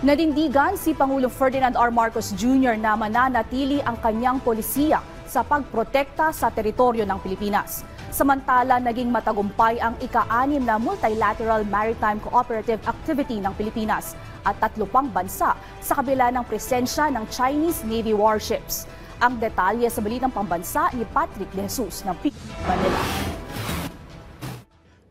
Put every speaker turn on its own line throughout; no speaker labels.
Nanindigan si Pangulong Ferdinand R. Marcos Jr. na mananatili ang kanyang polisiya sa pagprotekta sa teritoryo ng Pilipinas. Samantala, naging matagumpay ang ika-6 na Multilateral Maritime Cooperative Activity ng Pilipinas at 3 pang bansa sa kabila ng presensya ng Chinese Navy warships. Ang detalye sa balitang pambansa ni Patrick De Jesus ng Manila.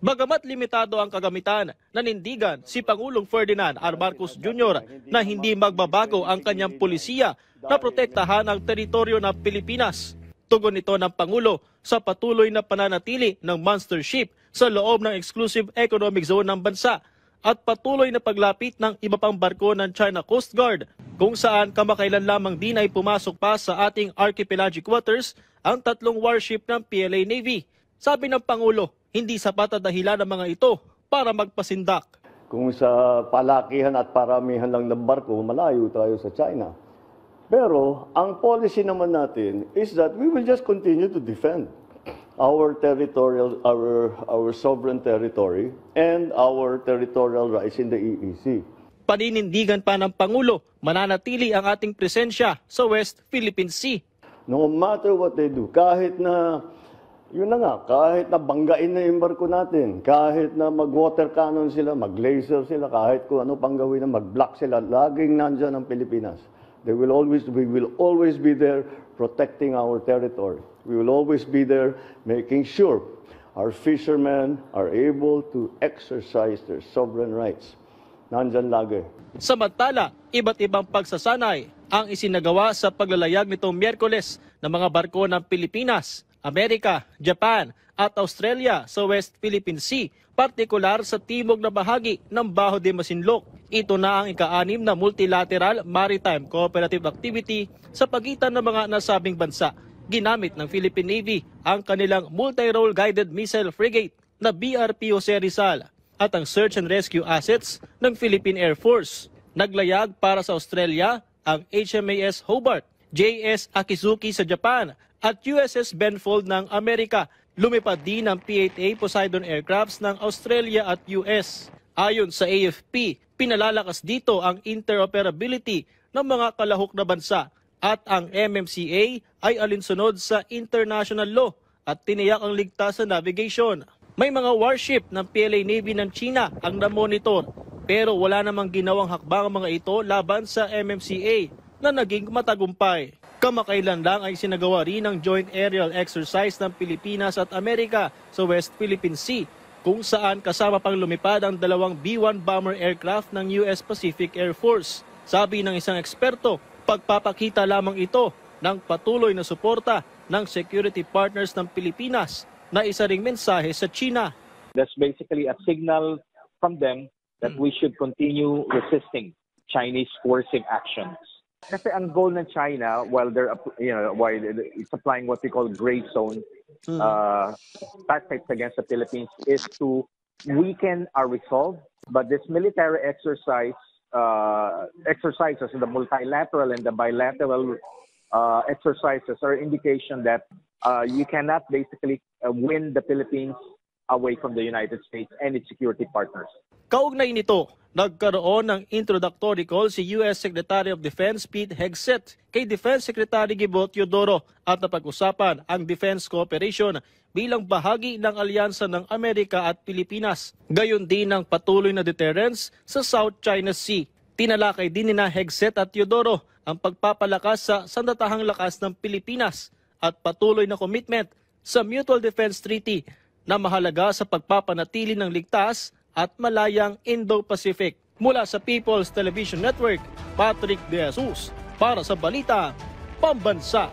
Bagamat limitado ang kagamitan, nanindigan si Pangulong Ferdinand R. Marcos Jr. na hindi magbabago ang kanyang pulisiya na protektahan ang teritoryo ng Pilipinas. Tugon ito ng Pangulo sa patuloy na pananatili ng monster ship sa loob ng exclusive economic zone ng bansa at patuloy na paglapit ng iba pang barko ng China Coast Guard kung saan kamakailan lamang din ay pumasok pa sa ating archipelagic waters ang 3 warship ng PLA Navy. Sabi ng Pangulo, hindi sapat na dahilan ng mga ito para magpasindak.
Kung sa palakihan at paramihan lang ng barko, malayo tayo sa China. Pero ang policy naman natin is that we will just continue to defend our territorial, our sovereign territory and our territorial rights in the EEZ.
Paninindigan pa ng Pangulo, mananatili ang ating presensya sa West Philippine Sea.
No matter what they do, kahit na yun na nga, kahit na banggain na yung barko natin, kahit na mag-water cannon sila, mag-laser sila, kahit kung ano pang gawin na mag-block sila, laging nandyan ang Pilipinas. We will always be there protecting our territory. We will always be there making sure our fishermen are able to exercise their sovereign rights. Nandyan lagi.
Samantala, iba't ibang pagsasanay ang isinagawa sa paglalayag nitong Miyerkules ng mga barko ng Pilipinas, Amerika, Japan at Australia sa West Philippine Sea, partikular sa timog na bahagi ng Baho de Masinloc. Ito na ang ika-6 na Multilateral Maritime Cooperative Activity sa pagitan ng mga nasabing bansa. Ginamit ng Philippine Navy ang kanilang multi-role guided missile frigate na BRP Jose Rizal at ang search and rescue assets ng Philippine Air Force. Naglayag para sa Australia ang HMAS Hobart, JS Akizuki sa Japan at USS Benfold ng Amerika. Lumipad din ang P-8A Poseidon aircrafts ng Australia at US. Ayon sa AFP, pinalalakas dito ang interoperability ng mga kalahok na bansa at ang MMCA ay alinsunod sa international law at tiniyak ang ligtas na navigation. May mga warship ng PLA Navy ng China ang namonitor pero wala namang ginawang hakbang ang mga ito laban sa MMCA na naging matagumpay. Kamakailan lang ay sinagawa rin ang joint aerial exercise ng Pilipinas at Amerika sa West Philippine Sea, kung saan kasama pang lumipad ang 2 B-1 bomber aircraft ng US Pacific Air Force. Sabi ng isang eksperto, pagpapakita lamang ito ng patuloy na suporta ng security partners ng Pilipinas na isa ring mensahe sa China.
That's basically a signal from them that we should continue resisting Chinese coercive actions. Kasi ang goal ng China, while it's applying what we call gray zone tactics against the Philippines, is to weaken our resolve. But this military exercises, the multilateral and the bilateral exercises, are indication that you cannot basically win the Philippines away from the United States and its security partners.
Kaugnay nito, nagkaroon ng introductory call si U.S. Secretary of Defense Pete Hegseth kay Defense Secretary Gibo Teodoro at napag-usapan ang defense cooperation bilang bahagi ng alyansa ng Amerika at Pilipinas. Gayon din ang patuloy na deterrence sa South China Sea. Tinalakay din nina Hegseth at Teodoro ang pagpapalakas sa sandatahang lakas ng Pilipinas at patuloy na commitment sa Mutual Defense Treaty na mahalaga sa pagpapanatili ng ligtas at malayang Indo-Pacific. Mula sa People's Television Network, Patrick De Jesus para sa Balita Pambansa.